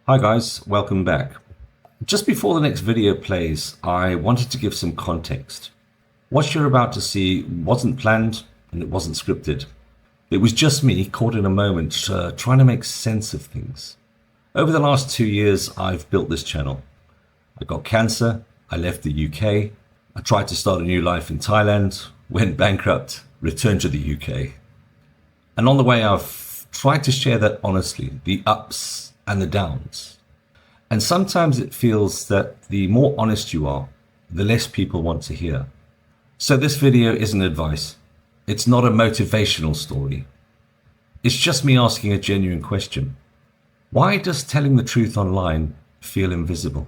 Hi guys, welcome back. Just before the next video plays, I wanted to give some context. What you're about to see wasn't planned and it wasn't scripted. It was just me caught in a moment trying to make sense of things. Over the last 2 years, I've built this channel. I got cancer, I left the UK, I tried to start a new life in Thailand, went bankrupt, returned to the UK. And on the way, I've tried to share that honestly, the ups and the downs. And sometimes it feels that the more honest you are, the less people want to hear. So this video isn't advice. It's not a motivational story. It's just me asking a genuine question. Why does telling the truth online feel invisible?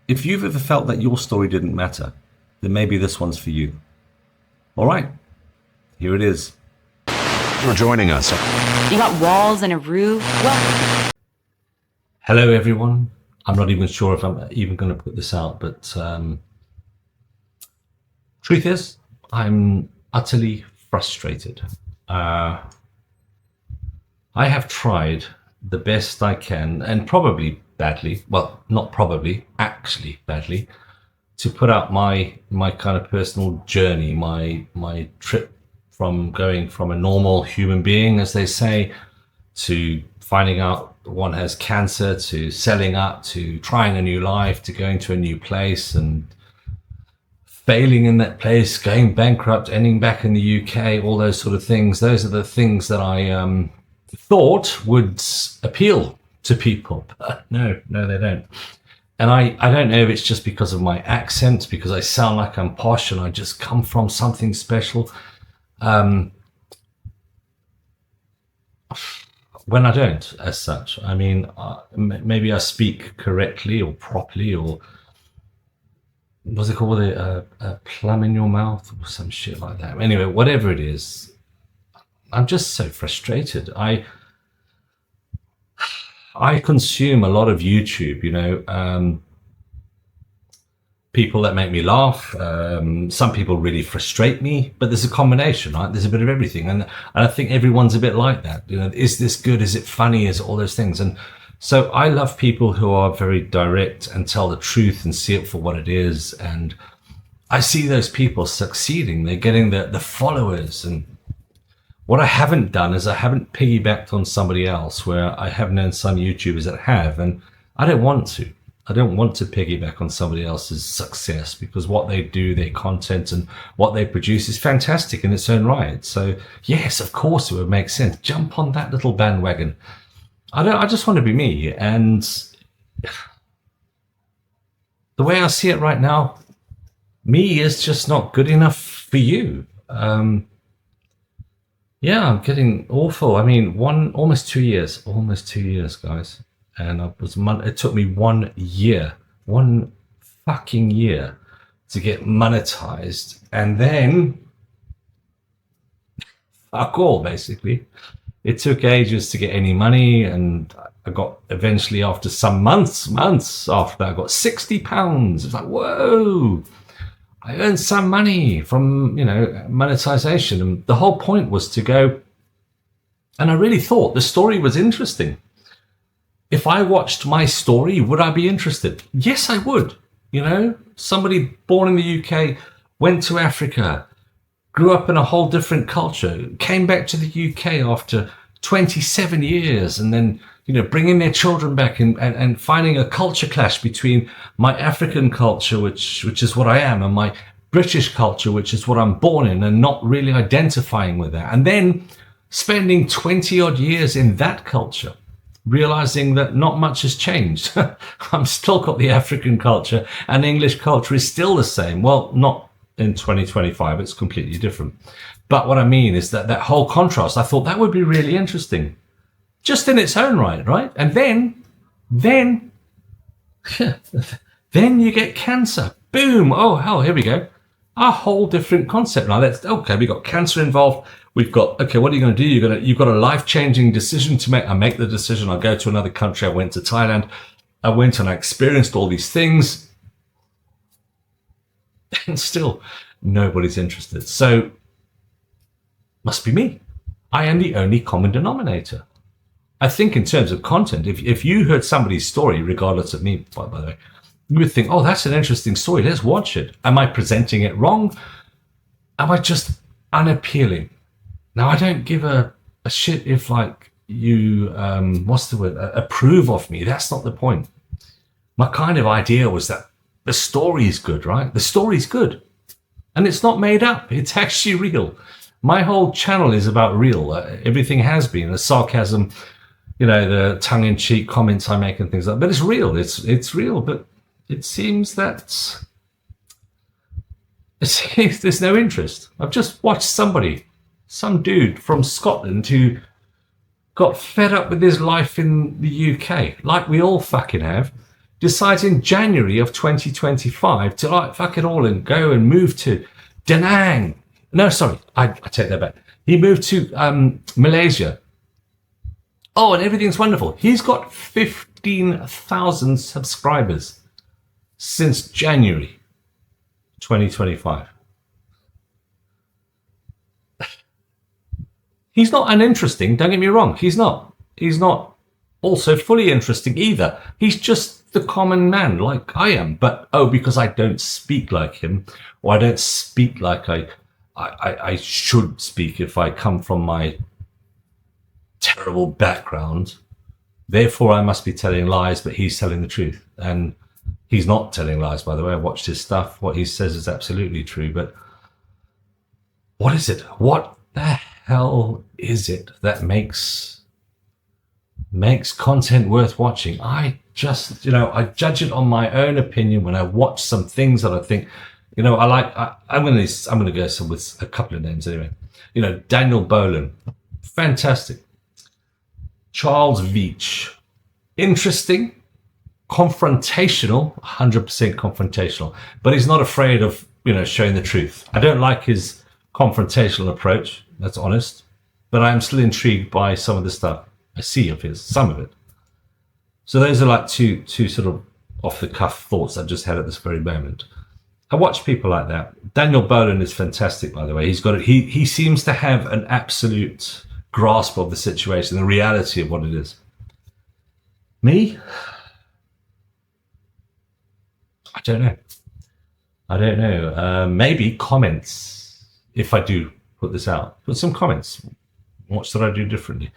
If you've ever felt that your story didn't matter, then maybe this one's for you. All right, here it is. For joining us. You got walls and a roof. Well, hello everyone. I'm not even sure if I'm even going to put this out, but truth is, I'm utterly frustrated. I have tried the best I can, and probably badly, well, not probably, actually badly, to put out my kind of personal journey, my trip from going from a normal human being, as they say, to finding out one has cancer, to selling up, to trying a new life, to going to a new place and failing in that place, going bankrupt, ending back in the UK, all those sort of things. Those are the things that I thought would appeal to people, but no, they don't. And I don't know if it's just because of my accent, because I sound like I'm posh and I just come from something special. When I don't, as such. I mean, maybe I speak correctly or properly, or what's it called, a plum in your mouth or some shit like that. Anyway, whatever it is, I'm just so frustrated. I consume a lot of YouTube, people that make me laugh. Some people really frustrate me, but there's a combination, right? There's a bit of everything. And I think everyone's a bit like that. Is this good? Is it funny? Is it all those things? And so I love people who are very direct and tell the truth and see it for what it is. And I see those people succeeding. They're getting the followers. And what I haven't done is I haven't piggybacked on somebody else, where I have known some YouTubers that have, and I don't want to. I don't want to piggyback on somebody else's success, because what they do, their content and what they produce is fantastic in its own right. So yes, of course it would make sense. Jump on that little bandwagon. I just want to be me. And the way I see it right now, me is just not good enough for you. Yeah, I'm getting awful. I mean, almost 2 years, guys. And it took me 1 year, one fucking year, to get monetized. And then, fuck all, basically. It took ages to get any money. And I got, eventually, after some months after that, I got £60. It's like, whoa, I earned some money from, monetization. And the whole point was to go, and I really thought the story was interesting. If I watched my story, would I be interested? Yes, I would. Somebody born in the UK, went to Africa, grew up in a whole different culture, came back to the UK after 27 years, and then, bringing their children back and finding a culture clash between my African culture, which is what I am, and my British culture, which is what I'm born in, and not really identifying with that. And then spending 20 odd years in that culture, realizing that not much has changed. I'm still got the African culture, and English culture is still the same. Well, not in 2025, it's completely different. But what I mean is that whole contrast, I thought that would be really interesting, just in its own right? And then you get cancer. Boom. Oh, hell, here we go. A whole different concept. Now we got cancer involved. We've got, okay, what are you going to do? You've got a life-changing decision to make. I make the decision. I go to another country. I went to Thailand. I went and I experienced all these things. And still, nobody's interested. So, must be me. I am the only common denominator. I think in terms of content, if you heard somebody's story, regardless of me, by the way, you would think, oh, that's an interesting story. Let's watch it. Am I presenting it wrong? Am I just unappealing? Now, I don't give a shit if like you, what's the word, approve of me. That's not the point. My kind of idea was that the story is good, right? The story's good. And it's not made up. It's actually real. My whole channel is about real. Everything has been. The sarcasm, you know, the tongue-in-cheek comments I make and things like that. But it's real. It's real. But it seems that there's no interest. I've just watched some dude from Scotland who got fed up with his life in the UK, like we all fucking have, decides in January of 2025 to like fuck it all and go and move to Da Nang. No, sorry, I take that back. He moved to Malaysia. Oh, and everything's wonderful. He's got 15,000 subscribers since January 2025. He's not uninteresting, don't get me wrong. He's not also fully interesting either. He's just the common man like I am. But, because I don't speak like him, or I don't speak like I should speak if I come from my terrible background, therefore I must be telling lies, but he's telling the truth. And he's not telling lies, by the way. I watched his stuff. What he says is absolutely true. But what is it? What the hell is it that makes content worth watching? I just, I judge it on my own opinion when I watch some things that I think, I like. I'm going to go with a couple of names anyway. Daniel Boland, fantastic. Charles Veach, interesting, confrontational, 100% confrontational, but he's not afraid of, showing the truth. I don't like his confrontational approach. That's honest, but I'm still intrigued by some of the stuff I see of his, some of it. So those are like two sort of off the cuff thoughts I've just had at this very moment. I watch people like that. Daniel Boland is fantastic, by the way. He's got it. He seems to have an absolute grasp of the situation, the reality of what it is. Me? I don't know. Maybe comments, if I do put this out. Put some comments. What should I do differently?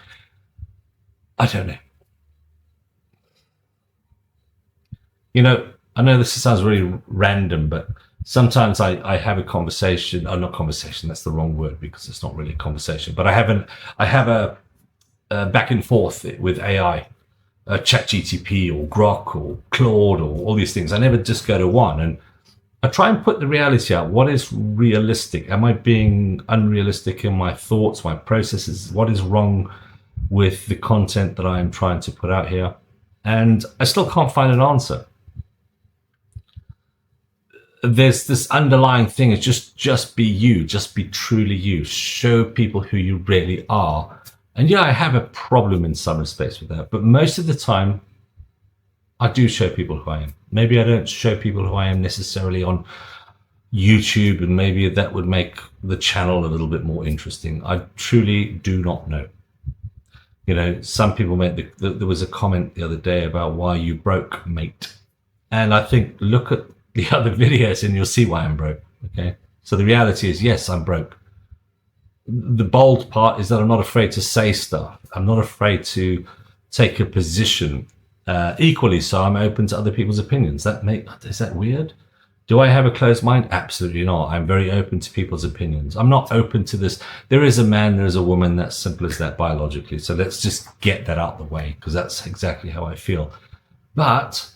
I don't know. I know this sounds really random, but sometimes I have a conversation. Not conversation. That's the wrong word because it's not really a conversation. But I have a back and forth with AI, ChatGTP or Grok or Claude or all these things. I never just go to one, and I try and put the reality out. What is realistic? Am I being unrealistic in my thoughts, my processes? What is wrong with the content that I'm trying to put out here? And I still can't find an answer. There's this underlying thing is just be you, just be truly you, show people who you really are. And I have a problem in some respects with that, but most of the time I do show people who I am. Maybe I don't show people who I am necessarily on YouTube, and maybe that would make the channel a little bit more interesting. I truly do not know. Some people made there was a comment the other day about why you broke, mate. And I think, look at the other videos and you'll see why I'm broke. Okay. So the reality is, yes, I'm broke. The bold part is that I'm not afraid to say stuff. I'm not afraid to take a position. Equally so, I'm open to other people's opinions. Is that weird? Do I have a closed mind? Absolutely not. I'm very open to people's opinions. I'm not open to this. There is a man, there is a woman. That's simple as that biologically. So let's just get that out of the way, because that's exactly how I feel. But,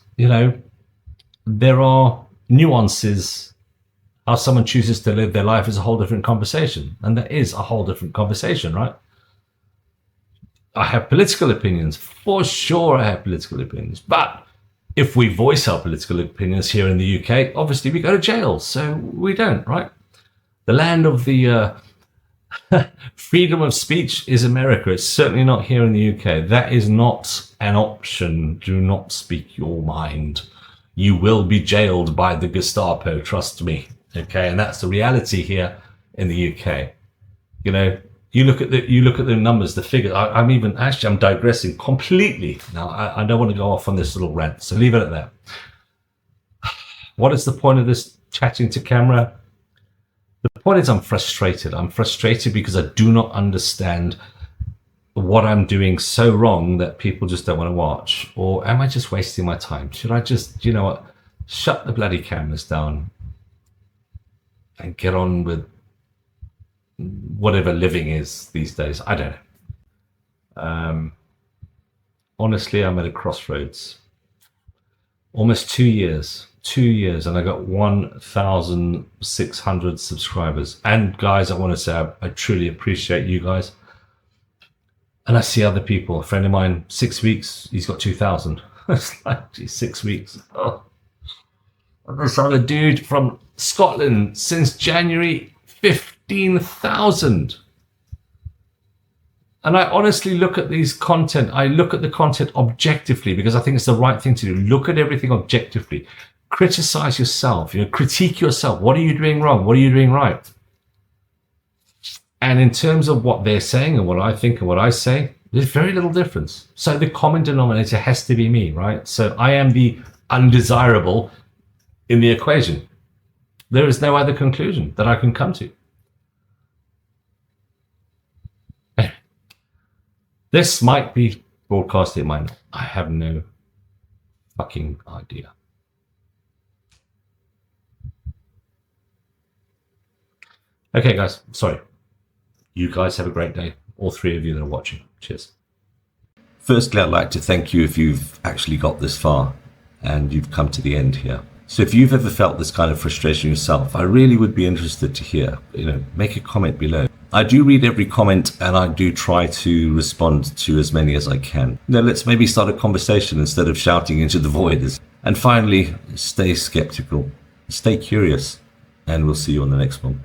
there are nuances. How someone chooses to live their life is a whole different conversation. And that is a whole different conversation, right? I have political opinions. For sure I have political opinions. But if we voice our political opinions here in the UK, obviously we go to jail. So we don't, right? The land of the freedom of speech is America. It's certainly not here in the UK. That is not an option. Do not speak your mind. You will be jailed by the Gestapo, trust me. Okay, and that's the reality here in the UK. You look at the numbers, the figure. I'm digressing completely now. I don't want to go off on this little rant, so leave it at that. What is the point of this chatting to camera? The point is I'm frustrated. I'm frustrated because I do not understand what I'm doing so wrong that people just don't want to watch. Or am I just wasting my time? Should I just, you know what, shut the bloody cameras down and get on with whatever living is these days? I don't know. Honestly, I'm at a crossroads. Almost 2 years, and I got 1,600 subscribers. And guys, I want to say I truly appreciate you guys. And I see other people. A friend of mine, 6 weeks, he's got 2,000. It's like, geez, 6 weeks. Oh. And this other dude from Scotland, since January, 15,000. And I honestly look at these content. I look at the content objectively because I think it's the right thing to do. Look at everything objectively. Criticize yourself. Critique yourself. What are you doing wrong? What are you doing right? And in terms of what they're saying and what I think and what I say, there's very little difference. So the common denominator has to be me, right? So I am the undesirable in the equation. There is no other conclusion that I can come to. This might be broadcast, it might not. I have no fucking idea. Okay, guys, sorry. You guys have a great day. All three of you that are watching. Cheers. Firstly, I'd like to thank you if you've actually got this far and you've come to the end here. So if you've ever felt this kind of frustration yourself, I really would be interested to hear. Make a comment below. I do read every comment and I do try to respond to as many as I can. Let's maybe start a conversation instead of shouting into the void. And finally, stay skeptical, stay curious, and we'll see you on the next one.